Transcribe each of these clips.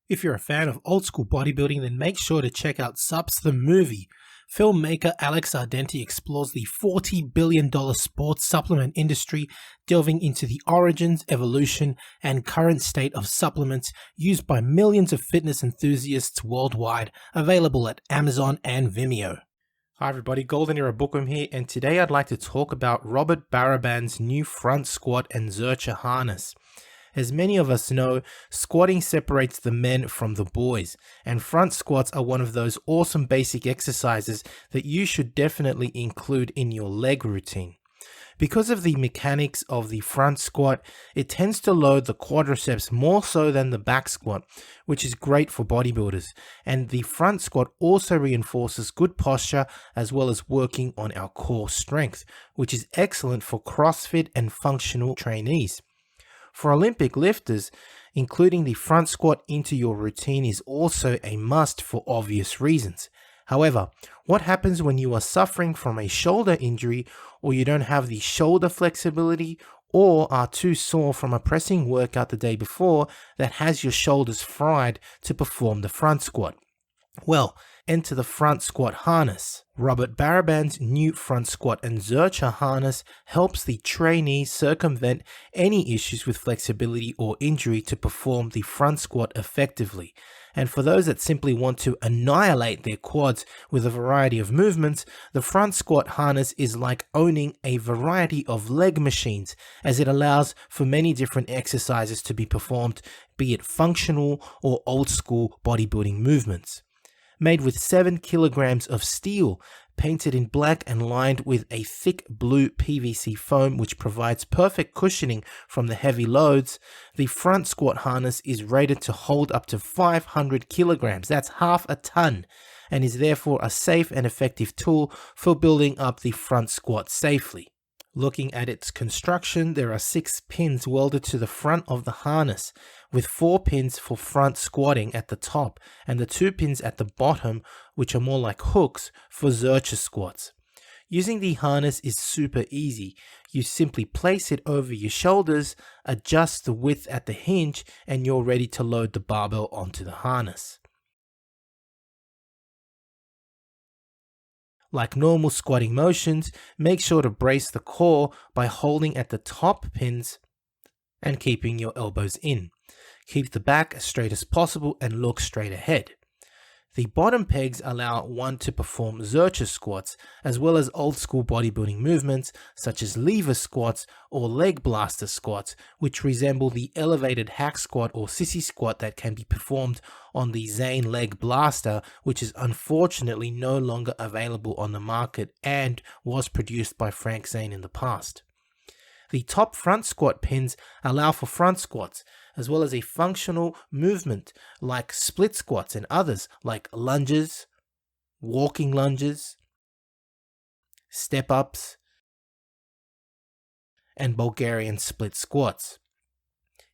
If you're a fan of old school bodybuilding, then make sure to check out Sups the Movie. Filmmaker Alex Ardenti explores the $40 billion sports supplement industry, delving into the origins, evolution, and current state of supplements used by millions of fitness enthusiasts worldwide, available at Amazon and Vimeo. Hi everybody, Golden Era Bookworm here, and today I'd like to talk about Robert Baraban's new front squat and Zercher harness. As many of us know, squatting separates the men from the boys, and front squats are one of those awesome basic exercises that you should definitely include in your leg routine. Because of the mechanics of the front squat, it tends to load the quadriceps more so than the back squat, which is great for bodybuilders. And the front squat also reinforces good posture as well as working on our core strength, which is excellent for CrossFit and functional trainees. For Olympic lifters, including the front squat into your routine is also a must for obvious reasons. However, what happens when you are suffering from a shoulder injury, or you don't have the shoulder flexibility, or are too sore from a pressing workout the day before that has your shoulders fried to perform the front squat? Well, enter the front squat harness. Robert Baraban's new front squat and Zercher harness helps the trainee circumvent any issues with flexibility or injury to perform the front squat effectively. And for those that simply want to annihilate their quads with a variety of movements, the front squat harness is like owning a variety of leg machines, as it allows for many different exercises to be performed, be it functional or old school bodybuilding movements. Made with 7 kilograms of steel, painted in black and lined with a thick blue PVC foam which provides perfect cushioning from the heavy loads, the front squat harness is rated to hold up to 500 kilograms, that's half a ton, and is therefore a safe and effective tool for building up the front squat safely. Looking at its construction, there are 6 pins welded to the front of the harness, with 4 pins for front squatting at the top, and the 2 pins at the bottom, which are more like hooks, for Zercher squats. Using the harness is super easy. You simply place it over your shoulders, adjust the width at the hinge, and you're ready to load the barbell onto the harness. Like normal squatting motions, make sure to brace the core by holding at the top pins and keeping your elbows in. Keep the back as straight as possible and look straight ahead. The bottom pegs allow one to perform Zercher squats, as well as old school bodybuilding movements such as lever squats or leg blaster squats, which resemble the elevated hack squat or sissy squat that can be performed on the Zane leg blaster, which is unfortunately no longer available on the market and was produced by Frank Zane in the past. The top front squat pins allow for front squats, as well as a functional movement like split squats and others like lunges, walking lunges, step ups, and Bulgarian split squats.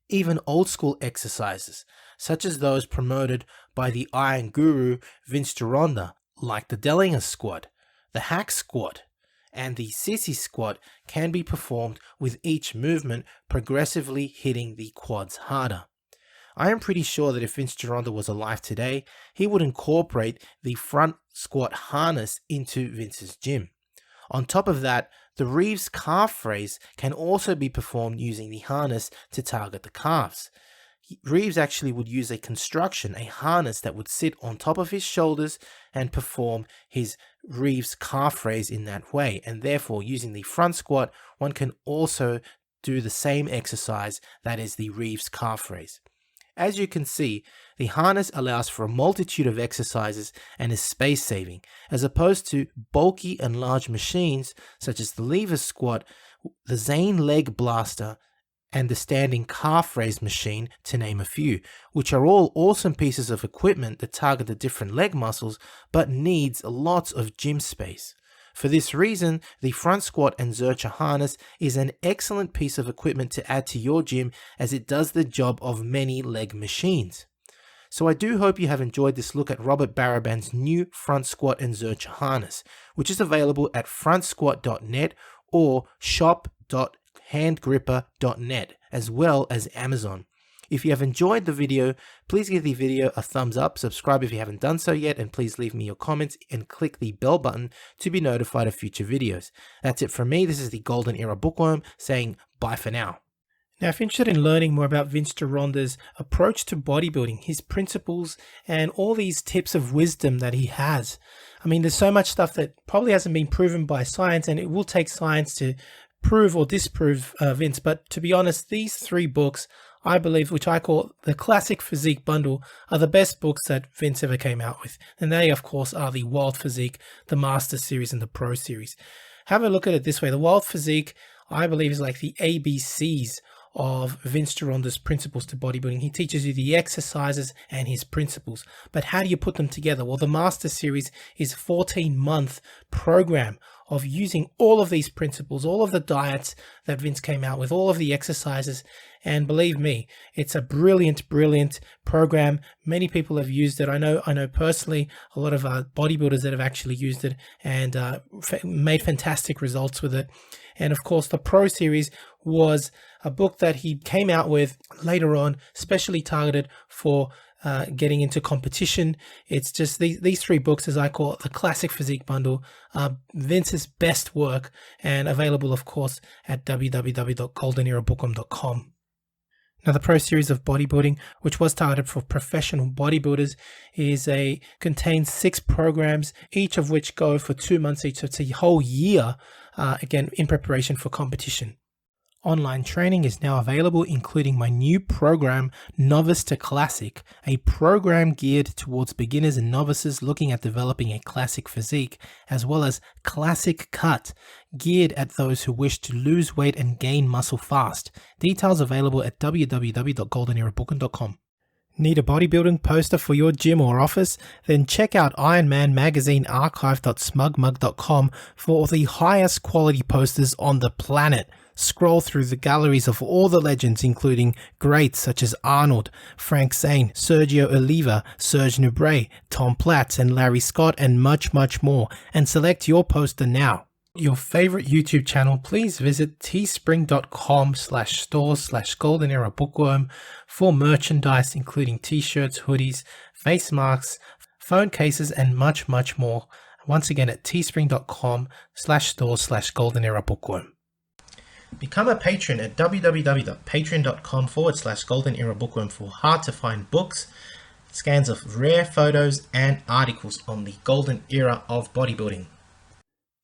Even old school exercises, such as those promoted by the Iron Guru Vince Gironda, like the Dellinger squat, the hack squat, and the sissy squat, can be performed with each movement progressively hitting the quads harder. I am pretty sure that if Vince Gironda was alive today, he would incorporate the front squat harness into Vince's gym. On top of that, the Reeves calf raise can also be performed using the harness to target the calves. Reeves actually would use a harness that would sit on top of his shoulders and perform his Reeves calf raise in that way, and therefore using the front squat, one can also do the same exercise, that is the Reeves calf raise. As you can see, the harness allows for a multitude of exercises and is space saving, as opposed to bulky and large machines such as the lever squat, the Zane leg blaster, and the standing calf raise machine, to name a few, which are all awesome pieces of equipment that target the different leg muscles but needs lots of gym space. For this reason, the front squat and Zercher harness is an excellent piece of equipment to add to your gym, as it does the job of many leg machines. So I do hope you have enjoyed this look at Robert Baraban's new front squat and Zercher harness, which is available at frontsquat.net or shop.handgripper.net, as well as Amazon. If you have enjoyed the video, please give the video a thumbs up, subscribe if you haven't done so yet, and please leave me your comments and click the bell button to be notified of future videos. That's it from me. This is the Golden Era Bookworm saying bye for now. Now, if you're interested in learning more about Vince Gironda's approach to bodybuilding, his principles, and all these tips of wisdom that he has, I mean, there's so much stuff that probably hasn't been proven by science, and it will take science to prove or disprove Vince. But to be honest, these 3 books, I believe, which I call the Classic Physique Bundle, are the best books that Vince ever came out with. And they, of course, are the Wild Physique, the Master Series, and the Pro Series. Have a look at it this way. The Wild Physique, I believe, is like the ABCs of Vince Gironda's principles to bodybuilding. He teaches you the exercises and his principles. But how do you put them together? Well, the Master Series is a 14-month program of using all of these principles, all of the diets that Vince came out with, all of the exercises. And believe me, it's a brilliant, brilliant program. Many people have used it. I know personally a lot of bodybuilders that have actually used it and made fantastic results with it. And of course, the Pro Series was a book that he came out with later on, specially targeted for getting into competition. It's just these 3 books, as I call it, the Classic Physique Bundle, Vince's best work, and available, of course, at www.goldenerabookworm.com. Now, the Pro Series of Bodybuilding, which was targeted for professional bodybuilders, contains 6 programs, each of which go for 2 months each. So it's a whole year, again, in preparation for competition. Online training is now available, including my new program, Novice to Classic, a program geared towards beginners and novices looking at developing a classic physique, as well as Classic Cut, geared at those who wish to lose weight and gain muscle fast. Details available at www.goldenerabookworm.com. Need a bodybuilding poster for your gym or office? Then check out Ironman Magazine archive.smugmug.com for the highest quality posters on the planet. Scroll through the galleries of all the legends, including greats such as Arnold, Frank Zane, Sergio Oliva, Serge Nubret, Tom Platz, and Larry Scott, and much, much more, and select your poster now. Your favorite YouTube channel, please visit teespring.com/stores/Golden Era Bookworm for merchandise, including t-shirts, hoodies, face masks, phone cases, and much, much more. Once again, at teespring.com/stores/Golden Era Bookworm. Become a patron at www.patreon.com/Golden Era Bookworm for hard to find books, scans of rare photos, and articles on the golden era of bodybuilding.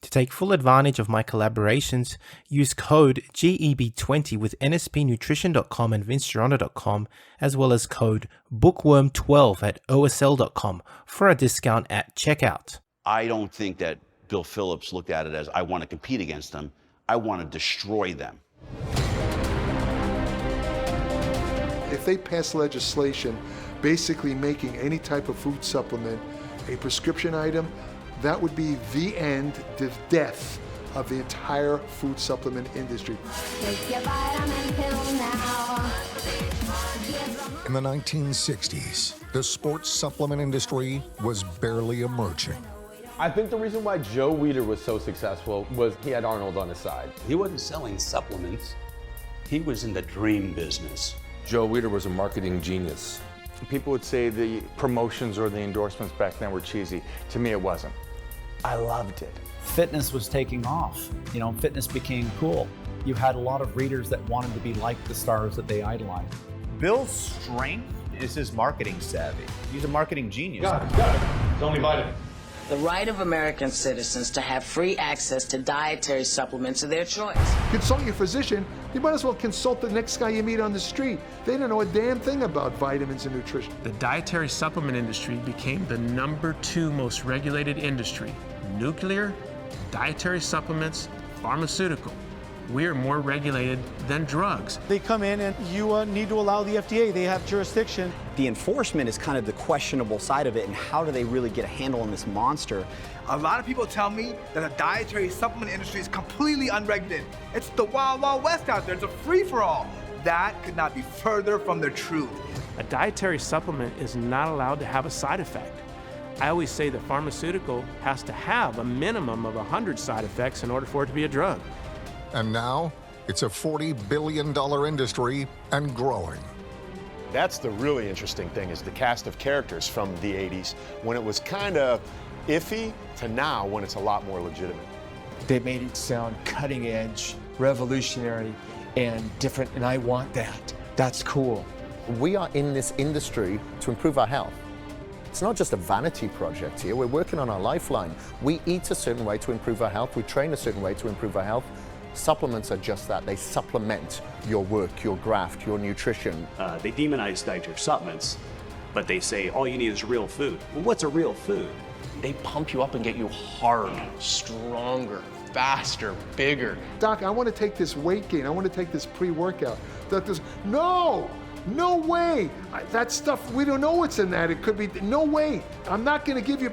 To take full advantage of my collaborations, use code GEB20 with NSPNutrition.com and VinceGironda.com, as well as code Bookworm12 at OSL.com for a discount at checkout. I don't think that Bill Phillips looked at it as, I want to compete against them. I want to destroy them. If they pass legislation basically making any type of food supplement a prescription item, that would be the end, the death of the entire food supplement industry. Take your vitamin pill now. In the 1960s, the sports supplement industry was barely emerging. I think the reason why Joe Weider was so successful was he had Arnold on his side. He wasn't selling supplements. He was in the dream business. Joe Weider was a marketing genius. People would say the promotions or the endorsements back then were cheesy. To me, it wasn't. I loved it. Fitness was taking off. You know, fitness became cool. You had a lot of readers that wanted to be like the stars that they idolized. Bill's strength is his marketing savvy. He's a marketing genius. Got it. It's only vitamin. The right of American citizens to have free access to dietary supplements of their choice. Consult your physician. You might as well consult the next guy you meet on the street. They don't know a damn thing about vitamins and nutrition. The dietary supplement industry became the #2 most regulated industry. Nuclear, dietary supplements, pharmaceutical. We are more regulated than drugs. They come in and you need to allow the FDA. They have jurisdiction. The enforcement is kind of the questionable side of it, and how do they really get a handle on this monster? A lot of people tell me that the dietary supplement industry is completely unregulated. It's the wild, wild west out there. It's a free-for-all. That could not be further from the truth. A dietary supplement is not allowed to have a side effect. I always say the pharmaceutical has to have a minimum of 100 side effects in order for it to be a drug. And now, it's a $40 billion industry and growing. That's the really interesting thing, is the cast of characters from the 80s, when it was kind of iffy, to now when it's a lot more legitimate. They made it sound cutting edge, revolutionary, and different, and I want that. That's cool. We are in this industry to improve our health. It's not just a vanity project here. We're working on our lifeline. We eat a certain way to improve our health. We train a certain way to improve our health. Supplements are just that. They supplement your work, your graft, your nutrition. They demonize dietary supplements, but they say all you need is real food. Well, what's a real food? They pump you up and get you hard, stronger, faster, bigger. Doc, I want to take this weight gain. I want to take this pre-workout. No! No way! That stuff, we don't know what's in that. It could be, no way. I'm not going to give you,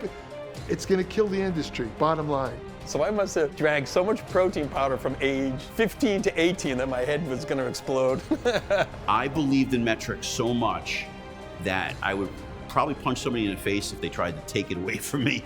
it's going to kill the industry, bottom line. So I must have drank so much protein powder from age 15 to 18 that my head was going to explode. I believed in metrics so much that I would probably punch somebody in the face if they tried to take it away from me.